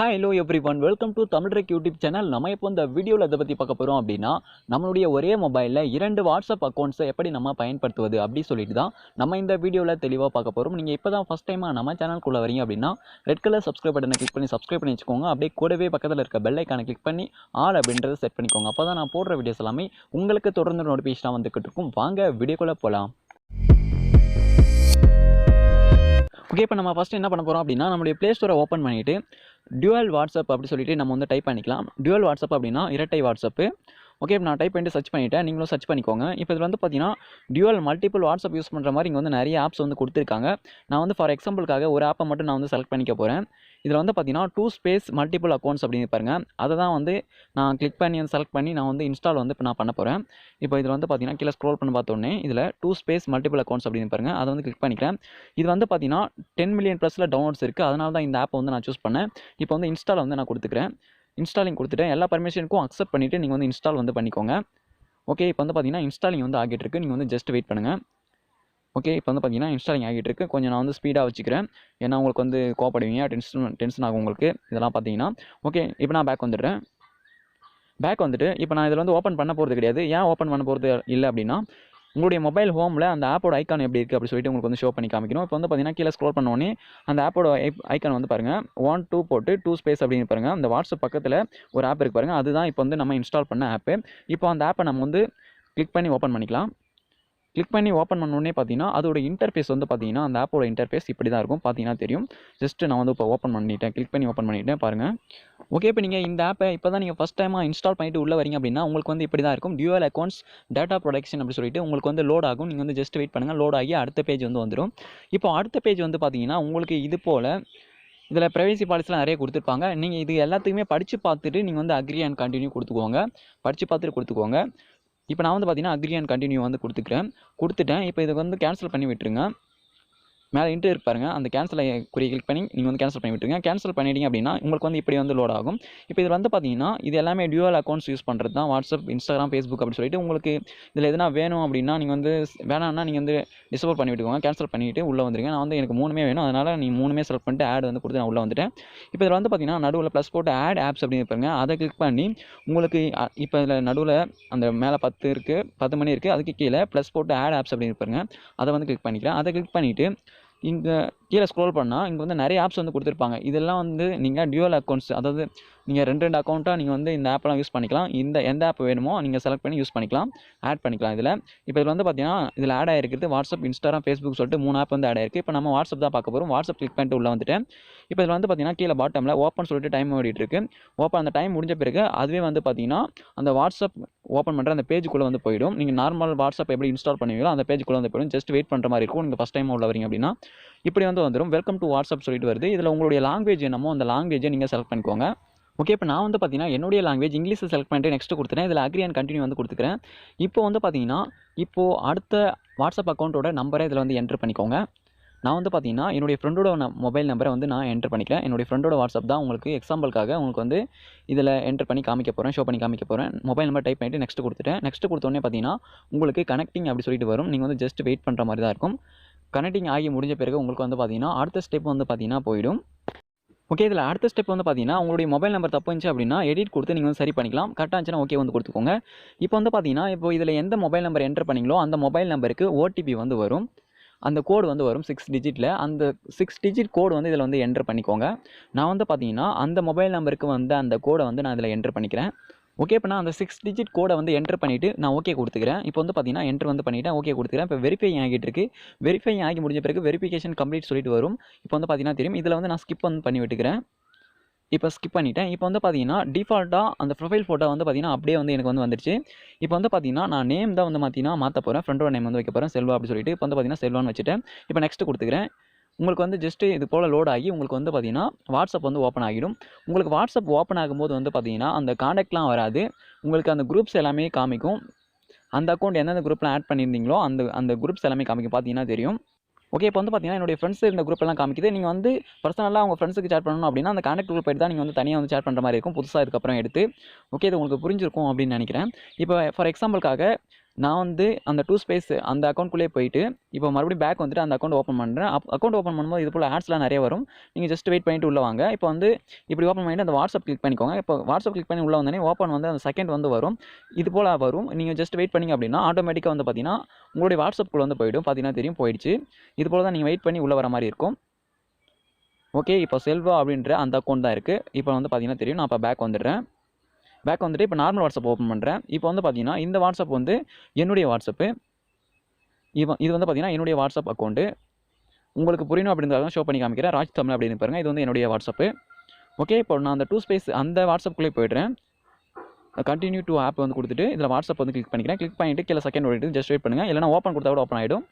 Hi, hello everyone. Welcome to Tamil REK YouTube channel. நம்ம இப்போ இந்த வீடியோவில் எதை பற்றி பார்க்க போகிறோம் அப்படின்னா நம்மளுடைய ஒரே மொபைலில் 2 வாட்ஸ்அப் அக்கௌண்ட்ஸை எப்படி நம்ம பயன்படுத்துவது அப்படி சொல்லிட்டு தான் நம்ம இந்த வீடியோவில் தெளிவாக பார்க்க போகிறோம். நீங்கள் இப்போ தான் ஃபஸ்ட் டைமாக நம்ம சேனலுக்குள்ளே வரீங்க அப்படின்னா ரெட் கலர் சப்ஸ்கிரைப் பட்டனை கிளிக் பண்ணி சப்ஸ்கிரைப் பண்ணி வச்சுக்கோங்க. அப்படியே கூடவே பக்கத்தில் இருக்க பெல் ஐக்கானை கிளிக் பண்ணி ஆல் அப்படின்றத செட் பண்ணிக்கோங்க. அப்போ தான் நான் போடுற வீடியோஸ் எல்லாமே உங்களுக்கு தொடர்ந்து நோட்டிஃபிகேஷனாக வந்துக்கிட்டு இருக்கும். வாங்க வீடியோக்குள்ளே போகலாம். ஓகே, இப்போ நம்ம ஃபஸ்ட்டு என்ன பண்ண போகிறோம் அப்படின்னா நம்மளுடைய ப்ளே ஸ்டோரை ஓப்பன் பண்ணிவிட்டு டியூவல் வாட்ஸ்அப் அப்படி சொல்லிட்டு நம்ம வந்து டைப் பண்ணிக்கலாம். டியூவல் வாட்ஸ்அப் அப்படின்னா இரட்டை வாட்ஸ்அப்பு. ஓகே, இப்போ நான் டைப் பண்ணிட்டு சர்ச் பண்ணிவிட்டேன், நீங்களும் சர்ச் பண்ணிக்கோங்க. இப்போ இதில் வந்து பார்த்தீங்கன்னா டியூவல் மல்டிபிள் வாட்ஸ்அப் யூஸ் பண்ணுற மாதிரி இங்கே வந்து நிறைய ஆப்ஸ் வந்து கொடுத்துருக்காங்க. நான் வந்து ஃபார் எக்ஸாம்பிளுக்காக ஒரு ஆப்பை மட்டும் நான் வந்து செலக்ட் பண்ணிக்க போகிறேன். இதில் வந்து பார்த்தீங்கன்னா 2 ஸ்பேஸ் மல்டிபிள் அக்கௌண்ட்ஸ் அப்படின்னு பாருங்க. அதை தான் வந்து நான் கிளிக் பண்ணி வந்து செலக்ட் பண்ணி நான் வந்து இன்ஸ்டால் வந்து இப்போ நான் பண்ண போகிறேன். இப்போ இதில் வந்து பார்த்தீங்கன்னா கீழே ஸ்க்ரோல் பண்ணி பார்த்தோன்னே இதில் 2 ஸ்பேஸ் மல்டிபிள் அக்கௌண்ட்ஸ் அப்படின்னு பாருங்க. அதை வந்து கிளிக் பண்ணிக்கிறேன். இது வந்து பார்த்தீங்கன்னா 10 மில்லியன் ப்ளஸில் டவுன்லோட்ஸ் இருக்குது. அதனால தான் இந்த ஆப்பை வந்து நான் சூஸ் பண்ணேன். இப்போ வந்து இன்ஸ்டால் வந்து நான் கொடுத்துக்கிறேன். இன்ஸ்டாலிங் கொடுத்துட்டேன். எல்லா பர்மிஷனுக்கும் அக்செப்ட் பண்ணிவிட்டு நீங்கள் வந்து இன்ஸ்டால் வந்து பண்ணிக்கோங்க. ஓகே, இப்போ வந்து பார்த்தீங்கன்னா இன்ஸ்டாலிங் வந்து ஆகிட்டு இருக்கு. நீங்கள் வந்து ஜஸ்ட் வெயிட் பண்ணுங்கள். ஓகே, இப்போ வந்து பார்த்தீங்கன்னா இன்ஸ்டாலிங் ஆகிட்டு இருக்குது. கொஞ்சம் நான் வந்து ஸ்பீடாக வச்சுக்கிறேன். ஏன்னா உங்களுக்கு வந்து கோவப்படுவீங்க, டென்ஷன் ஆகும் உங்களுக்கு இதெல்லாம் பார்த்தீங்கன்னா. ஓகே, இப்போ நான் பேக் வந்துடுறேன். பேக் வந்துட்டு இப்போ நான் இதில் வந்து ஓப்பன் பண்ண போகிறது கிடையாது. ஏன் ஓப்பன் பண்ண போகிறது இல்லை அப்படின்னா உங்களுடைய மொபைல் ஹோமில் அந்த ஆப்போட ஐக்கான் எப்படி இருக்குது அப்படி சொல்லிட்டு உங்களுக்கு வந்து ஷோ பண்ணி காமிக்கணும். இப்போ வந்து பார்த்தீங்கன்னா கீழே ஸ்க்ரோல் பண்ணோடனே அந்த ஆப்போட ஐக்கான் வந்து பாருங்கள் 1 2 போட்டு 2 ஸ்பேஸ் அப்படின்னு பாருங்கள். அந்த வாட்ஸ்அப் பக்கத்தில் ஒரு ஆப் இருக்குது பாருங்கள். அதுதான் இப்போ வந்து நம்ம இன்ஸ்டால் பண்ண ஆப்பு. இப்போ அந்த ஆப்பை நம்ம வந்து கிளிக் பண்ணி ஓப்பன் பண்ணிக்கலாம். கிளிக் பண்ணி ஓப்பன் பண்ணோடனே பார்த்தீங்கன்னா அதோட இன்டர்ஃபேஸ் வந்து பார்த்தீங்கன்னா அந்த ஆப்போட இன்டர்ஃபேஸ் இப்படி தான் இருக்கும். பார்த்தீங்கன்னா தெரியும். ஜஸ்ட் நான் வந்து இப்போ ஓப்பன் பண்ணிட்டேன். கிளிக் பண்ணி ஓப்பன் பண்ணிட்டேன் பாருங்கள். ஓகே, இப்போ நீங்கள் இந்த ஆப்பை இப்போ தான் நீங்கள் ஃபஸ்ட் டைமாக இன்ஸ்டால் பண்ணிட்டு உள்ளே வரீங்க அப்படின்னா உங்களுக்கு வந்து இப்படி தான் இருக்கும். டியூவல் அக்கௌண்ட்ஸ் டேட்டா ப்ரொடக்ஷன் அப்படி சொல்லிட்டு உங்களுக்கு வந்து லோட் ஆகும். நீங்கள் வந்து ஜஸ்ட் வெயிட் பண்ணுங்கள். லோட் ஆகி அடுத்த பேஜ் வந்து வந்துடும். இப்போ அடுத்த பேஜ் வந்து பார்த்தீங்கன்னா உங்களுக்கு இது போல் இதில் ப்ரைவசி பாலிசிலாம் நிறைய கொடுத்துருப்பாங்க. நீங்கள் இது எல்லாத்துக்குமே படித்து பார்த்துட்டு நீங்கள் வந்து அக்ரி அண்ட் கண்டினியூ கொடுத்துக்கோங்க. படித்து பார்த்துட்டு கொடுத்துக்கோங்க. இப்போ நான் வந்து பார்த்தீங்கன்னா அக்ரி அண்ட் கண்டினியூ வந்து கொடுத்துட்டேன். இப்போ இதை வந்து கேன்சல் பண்ணி விட்டுருங்க. மேலே இன்ட்டு இருக்கு பாருங்கள். அந்த கேன்சல் குறியை கிளிக் பண்ணி நீங்கள் வந்து கேன்சல் பண்ணி விட்டுருங்க. கேன்சல் பண்ணிட்டீங்க அப்படின்னா உங்களுக்கு வந்து இப்படி வந்து லோட் ஆகும். இப்போ இதில் வந்து பார்த்தீங்கன்னா இது எல்லாமே டியூவல் அக்கௌண்ட்ஸ் யூஸ் பண்ணுறது தான். வாட்ஸ்அப், இன்ஸ்டாகிராம், ஃபேஸ்புக் அப்படி சொல்லிட்டு உங்களுக்கு இதில் எதனா வேணும் அப்படின்னா நீங்கள் வந்து வேணாம்னா நீங்கள் வந்து டிசேபிள் பண்ணி விட்டுக்கோங்க. கேன்சல் பண்ணிவிட்டு உள்ளே வந்துருங்க. நான் வந்து எனக்கு 3மே வேணும். அதனால் நீங்கள் 3மே செலக்ட் பண்ணிட்டு ஆட் வந்து கொடுத்து நான் உள்ளே வந்துட்டேன். இப்போ இதில் வந்து பார்த்தீங்கன்னா நடுவில் ப்ளஸ் போட்டு ஆட் ஆப்ஸ் அப்படின்னு இருப்பாங்க. அதை கிளிக் பண்ணி உங்களுக்கு இப்போ இதில் நடுவில் அந்த மேலே 10 இருக்குது, 10 மணி இருக்குது. அதுக்கு கீழே ப்ளஸ் போட்டு ஆட் ஆப்ஸ் அப்படின்னு இருப்பாங்க. அதை வந்து கிளிக் பண்ணிக்கிறேன். அதை கிளிக் பண்ணிவிட்டு இங்கே கீழே ஸ்க்ரோல் பண்ணால் இங்கே வந்து நிறைய ஆப்ஸ் வந்து கொடுத்துருப்பாங்க. இதெல்லாம் வந்து நீங்கள் டியூவல் அக்கௌண்ட்ஸ், அதாவது நீங்கள் 2 அக்கௌண்ட்டாக நீங்கள் வந்து இந்த ஆப்பெலாம் யூஸ் பண்ணிக்கலாம். எந்த ஆப் வேணுமோ நீங்கள் செலக்ட் பண்ணி யூஸ் பண்ணிக்கலாம், ஆட் பண்ணிக்கலாம். இதில் இப்போ இதில் வந்து பார்த்தீங்கன்னா இதில் ஆட் ஆகிருக்குது வாட்ஸ்அப், இன்ஸ்டாகிராம், ஃபேஸ்புக் சொல்லிட்டு 3 ஆப் வந்து ஆட் ஆயிருக்கு. இப்போ நம்ம வாட்ஸ்அப் தான் பார்க்க போகிறோம். வாட்ஸ்அப் கிளிக் பண்ணிட்டு உள்ளே வந்துட்டேன். இப்போ இதில் வந்து பார்த்தீங்கன்னா கீழே பாட்டமில் ஓப்பன் சொல்லிட்டு டைம் ஓடிட்டு இருக்கு. அந்த டைம் முடிஞ்ச பிறகு அதுவே வந்து பார்த்தீங்கன்னா அந்த வாட்ஸ்அப் ஓப்பன் பண்ணுற அந்த பேஜுக்குள்ளே வந்து போயிடும். நீங்கள் நார்மல் வாட்ஸ்அப் எப்படி இன்ஸ்டால் பண்ணுவீங்களோ அந்த பேஜுக்குள்ளே வந்து போயிடும். ஜஸ்ட் வெயிட் பண்ணுற மாதிரி இருக்கும். நீங்கள் ஃபஸ்ட் டைம் உள்ள வரீங்க அப்படின்னா இப்படி வந்து வந்துடும். வெல்கம் டு வாட்ஸ்அப் சொல்லிட்டு வருது. இதில் உங்களுடைய லாங்குவேஜ் என்னமோ அந்த லாங்குவேஜை நீங்கள் செலக்ட் பண்ணிக்கோங்க. ஓகே, இப்போ நான் வந்து பார்த்தீங்கன்னா என்னுடைய லாங்குவேஜ் இங்கிலீஷை செலக்ட் பண்ணிட்டு நெக்ஸ்ட் கொடுத்துட்டேன். இதில் அக்ரி அண்ட் கண்டினியூ வந்து கொடுத்துக்கிறேன். இப்போ வந்து பார்த்தீங்கன்னா அடுத்த வாட்ஸ்அப் அக்கௌண்ட்டோட நம்பரை இதில் வந்து என்ட்ரு பண்ணிக்கோங்க. நான் வந்து பார்த்தீங்கன்னா என்னுடைய ஃப்ரெண்டோட மொபைல் நம்பரை வந்து நான் என்ட்ரு பண்ணிக்கிறேன். என்னுடைய ஃப்ரெண்டோட வாட்ஸ்அப் தான் உங்களுக்கு எக்ஸாம்பிளுக்காக உங்களுக்கு வந்து இதில் என்ட்ரு பண்ணி காமிக்க போகிறேன், ஷோ பண்ணி காமிக்க போகிறேன். மொபைல் நம்பர் டைப் பண்ணிவிட்டு நெக்ஸ்ட் கொடுத்துட்டேன். நெக்ஸ்ட் கொடுத்தோடனே பார்த்தீங்கன்னா உங்களுக்கு கனெக்டிங் அப்படி சொல்லிட்டு வரும். நீங்கள் வந்து ஜஸ்ட் வெயிட் பண்ணுற மாதிரி தான் இருக்கும். கனெக்டிங் ஆகி முடிஞ்ச பிறகு உங்களுக்கு வந்து பார்த்தீங்கன்னா அடுத்த ஸ்டெப் வந்து பார்த்தீங்கன்னா போயிடும். ஓகே, இதில் அடுத்த ஸ்டெப் வந்து பார்த்தீங்கன்னா உங்களுடைய மொபைல் நம்பர் தப்பு இருந்துச்சு அப்படின்னா எடிட் கொடுத்து நீங்கள் வந்து சரி பண்ணிக்கலாம். கரெக்டாக இருந்துச்சுன்னா ஓகே வந்து கொடுத்துக்கோங்க. இப்போ வந்து பார்த்தீங்கன்னா இப்போ இதில் எந்த மொபைல் நம்பர் என்ட்ரு பண்ணிங்களோ அந்த மொபைல் நம்பருக்கு ஓடிபி வந்து வரும். அந்த கோடு வந்து வரும் 6 டிஜிட்டில். அந்த 6 டிஜிட் கோடு வந்து இதில் வந்து என்ட்ரு பண்ணிக்கோங்க. நான் வந்து பார்த்தீங்கன்னா அந்த மொபைல் நம்பருக்கு வந்து அந்த கோடை வந்து நான் இதில் என்ட்ரு பண்ணிக்கிறேன். ஓகே, இப்போ நான் அந்த 6 டிஜிட் கோடை வந்து என்ட்ரு பண்ணிவிட்டு நான் ஓகே கொடுத்துக்கிறேன். இப்போ வந்து பார்த்தீங்கன்னா என்ட்ரு வந்து பண்ணிவிட்டேன், ஓகே கொடுத்துக்கிறேன். இப்போ வெரிஃபை ஆகிட்டு இருக்கு. வெரிஃபை ஆகி முடிஞ்ச பிறகு வெரிஃபிகேஷன் கம்ப்ளீட் சொல்லிட்டு வரும். இப்போ வந்து பார்த்தீங்கன்னா தெரியும். இதில் வந்து நான் ஸ்கிப் வந்து பண்ணி விட்டுக்கிறேன். இப்போ ஸ்கிப் பண்ணிட்டேன். இப்போ வந்து பார்த்தீங்கன்னா டிஃபால்ட்டாக அந்த ப்ரொஃபைல் ஃபோட்டோ வந்து பார்த்தீங்கன்னா அப்படியே வந்து எனக்கு வந்து வந்துடுச்சு. இப்போ வந்து பார்த்தீங்கன்னா நான் நேம் தான் வந்து பார்த்தீங்கன்னா மாற்ற போகிறேன். ஃப்ரெண்டோட நேம் வந்து வைக்க போகிறேன், செல்வா அப்படி சொல்லிட்டு. இப்போ வந்து பார்த்தீங்கன்னா செல்வான்னு வச்சுட்டேன். இப்போ நெக்ஸ்ட் கொடுத்துக்கிறேன். உங்களுக்கு வந்து ஜஸ்ட்டு இது போல் லோட் ஆகி உங்களுக்கு வந்து பார்த்தீங்கன்னா வாட்ஸ்அப் வந்து ஓப்பன் ஆகிடும். உங்களுக்கு வாட்ஸ்அப் ஓப்பன் ஆகும்போது வந்து பார்த்தீங்கன்னா அந்த காண்டாக்ட்லாம் வராது. உங்களுக்கு அந்த குரூப்ஸ் எல்லாமே காமிக்கும். அந்த அக்கௌண்ட் எந்தெந்த குரூப்லாம் ஆட் பண்ணியிருந்தீங்களோ அந்த குரூப்ஸ் எல்லாமே காமிக்கும். பார்த்தீங்கன்னா தெரியும். ஓகே, இப்போ வந்து பார்த்தீங்கன்னா என்னுடைய ஃப்ரெண்ட்ஸ் இந்த குரூப் எல்லாம் காமிக்குது. நீங்கள் வந்து பர்சனலாக உங்கள் ஃப்ரெண்ட்ஸுக்கு சேட் பண்ணணும் அப்படின்னா அந்த கான்டாக்ட் குரூப் போய்ட்டு தான் நீங்கள் வந்து தனியாக வந்து சேட் பண்ணுற மாதிரி இருக்கும், புதுசாக இதுக்கப்புறம் எடுத்து. ஓகே, இது உங்களுக்கு புரிஞ்சிருக்கும் அப்படின்னு நினைக்கிறேன். இப்போ ஃபார் எக்ஸாம்பிளுக்காக நான் வந்து அந்த 2 ஸ்பேஸ் அந்த அக்கௌண்ட்குள்ளேயே போயிட்டு இப்போ மறுபடியும் பேக் வந்துட்டு அந்த அக்கௌண்ட் ஓப்பன் பண்ணுறேன். அக்கௌண்ட் ஓப்பன் பண்ணும்போது இது போல் ஆட்ஸ்லாம் நிறைய வரும். நீங்கள் ஜஸ்ட் வெயிட் பண்ணிட்டு உள்ளே வாங்க. இப்போ வந்து இப்படி ஓப்பன் பண்ணிட்டு அந்த வாட்ஸ்அப் கிளிக் பண்ணிக்கோங்க. இப்போ வாட்ஸ்அப் கிளிக் பண்ணி உள்ளே வந்தோடனே ஓப்பன் வந்து அந்த செகண்ட் வந்து வரும். இது போல் வரும். நீங்கள் ஜஸ்ட் வெயிட் பண்ணிங்க அப்படின்னா ஆட்டோமேட்டிக்காக வந்து பார்த்தீங்கன்னா உங்களுடைய வாட்ஸ்அப்புக்குள்ளே வந்து போயிடும். பார்த்தீங்கன்னா தெரியும் போயிடுச்சு. இது போல் தான் நீங்கள் வெயிட் பண்ணி உள்ளே வர மாதிரி இருக்கும். ஓகே, இப்போ செல்வா அப்படின்ற அந்த அக்கௌண்ட் தான் இருக்குது. இப்போ வந்து பார்த்தீங்கன்னா தெரியும். நான் இப்போ பேக் வந்துடுறேன். பேக் வந்துட்டு இப்போ நார்மல் வாட்ஸ்அப் ஓப்பன் பண்ணுறேன். இப்போ வந்து பார்த்தீங்கன்னா இந்த வாட்ஸ்அப் வந்து என்னுடைய வாட்ஸ்அப்பு. இது வந்து பார்த்தீங்கன்னா என்னுடைய வாட்ஸ்அப் அக்கௌண்ட்டு. உங்களுக்கு புரியணும் அப்படின்றத ஷோ பண்ணி காமிக்கிறேன். ராஜ் தமிழ் அப்படின்னு பாருங்கள். இது வந்து என்னுடைய வாட்ஸ்அப்பு. ஓகே, இப்போ நான் அந்த 2 ஸ்பேஸ் அந்த வாட்ஸ்அப்புக்குள்ளே போய்ட்றேன். கண்டினியூ டு ஆப் வந்து கொடுத்துட்டு இதில் வாட்ஸ்அப் வந்து கிளிக் பண்ணிக்கிறேன். கிளிக் பண்ணிட்டு கீழே செகண்ட் ஓடிட்டு ஜஸ்ட் வெயிட் பண்ணுங்கள். இல்லைனா ஓப்பன் கொடுத்தா கூட ஓப்பன் ஆகிடும்.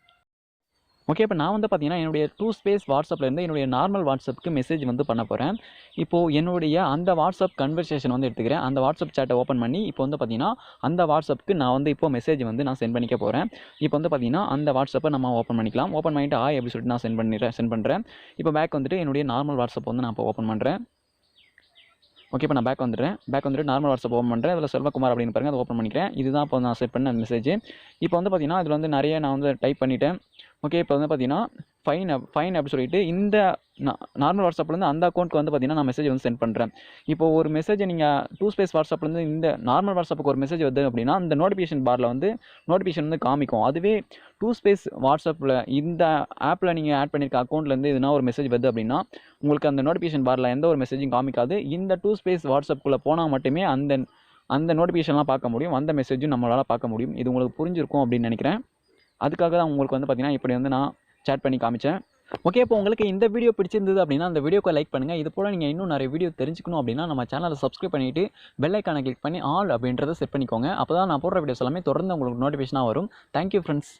ஓகே, இப்போ நான் வந்து பார்த்தீங்கன்னா என்னுடைய 2 ஸ்பேஸ் வாட்ஸ்அப்லேருந்து என்னுடைய நார்மல் வாட்ஸ்அப்புக்கு மெசேஜ் வந்து பண்ண போகிறேன். இப்போது என்னுடைய அந்த வாட்ஸ்அப் கன்வர்சேஷன் வந்து எடுத்துக்கிறேன். அந்த வாட்ஸ்அப் சேட்டை ஓப்பன் பண்ணி இப்போ வந்து பார்த்தீங்கன்னா அந்த வாட்ஸ்அப்புக்கு நான் வந்து இப்போ மெசேஜ் வந்து நான் சென்ட் பண்ணிக்க போகிறேன். இப்போ வந்து பார்த்தீங்கன்னா அந்த வாட்ஸ்அப்பை நம்ம ஓப்பன் பண்ணிக்கலாம். ஓப்பன் பண்ணிவிட்டு எப்படி சொல்லிட்டு நான் சென்ட் பண்ணுறேன். இப்போ பேக் வந்துட்டு என்னுடைய நார்மல் வாட்ஸ்அப் வந்து நான் இப்போ ஓப்பன் பண்ணுறேன். ஓகே, இப்போ நான் பேக் வந்துட்டு நார்மல் வாட்ஸ்அப் ஓப்பன் பண்ணுறேன். அதில் செல்வகுமார் அப்படின்னு பாருங்கள், அதை ஓப்பன் பண்ணிக்கிறேன். இதுதான் இப்போ நான் செட் பண்ண மெசேஜ். இப்போ வந்து பார்த்தீங்கன்னா இதில் வந்து நிறைய நான் வந்து டைப் பண்ணிட்டேன். ஓகே, இப்போ வந்து பார்த்தீங்கன்னா ஃபைன் அப்படி சொல்லிட்டு இந்த நார்மல் வாட்ஸ்அப்லேருந்து அந்த அக்கௌண்ட்க்கு வந்து பார்த்தீங்கன்னா நான் மெசேஜ் வந்து சென்ட் பண்ணுறேன். இப்போ ஒரு மெசேஜை நீங்கள் 2 ஸ்பேஸ் வாட்ஸ்அப்லேருந்து இந்த நார்மல் வாட்ஸ்அப்புக்கு ஒரு மெசேஜ் வருது அப்படின்னா இந்த நோட்டிஃபிகேஷன் பாரில் வந்து நோட்டிஃபிகேஷன் வந்து காமிக்கும். அதுவே 2 ஸ்பேஸ் வாட்ஸ்அப்பில் இந்த ஆப்பில் நீங்கள் ஆட் பண்ணியிருக்க அக்கௌண்ட்லேருந்து எதுனா ஒரு மெசேஜ் வருது அப்படின்னா உங்களுக்கு அந்த நோட்டிஃபிகேஷன் பாரில் எந்த ஒரு மெசேஜும் காமிக்காது. இந்த 2 ஸ்பேஸ் வாட்ஸ்அப்புக்குள்ளே போனால் மட்டுமே அந்த நோட்டிஃபிகேஷன்லாம் பார்க்க முடியும். அந்த மெசேஜும் நம்மளால் பார்க்க முடியும். இது உங்களுக்கு புரிஞ்சிருக்கும் அப்படின்னு நினைக்கிறேன். அதுக்காக தான் உங்களுக்கு வந்து பார்த்தீங்கன்னா இப்படி வந்து நான் சேட் பண்ணி காமிச்சேன். ஓகே, இப்போ உங்களுக்கு இந்த வீடியோ பிடிச்சிருந்தது அப்படின்னா அந்த வீடியோக்கு லைக் பண்ணுங்கள். இது போல் நீங்கள் இன்னும் நிறைய வீடியோ தெரிஞ்சுக்கணும் அப்படின்னா நம்ம சேனலை சப்ஸ்கிரைப் பண்ணிவிட்டு பெல் ஐக்கானை கிளிக் பண்ணி ஆல் அப்படின்றத செட் பண்ணிக்கோங்க. அப்போ தான் நான் போடுற வீடியோஸ் எல்லாமே தொடர்ந்து உங்களுக்கு நோட்டிஃபிகேஷனாக வரும். Thank you friends.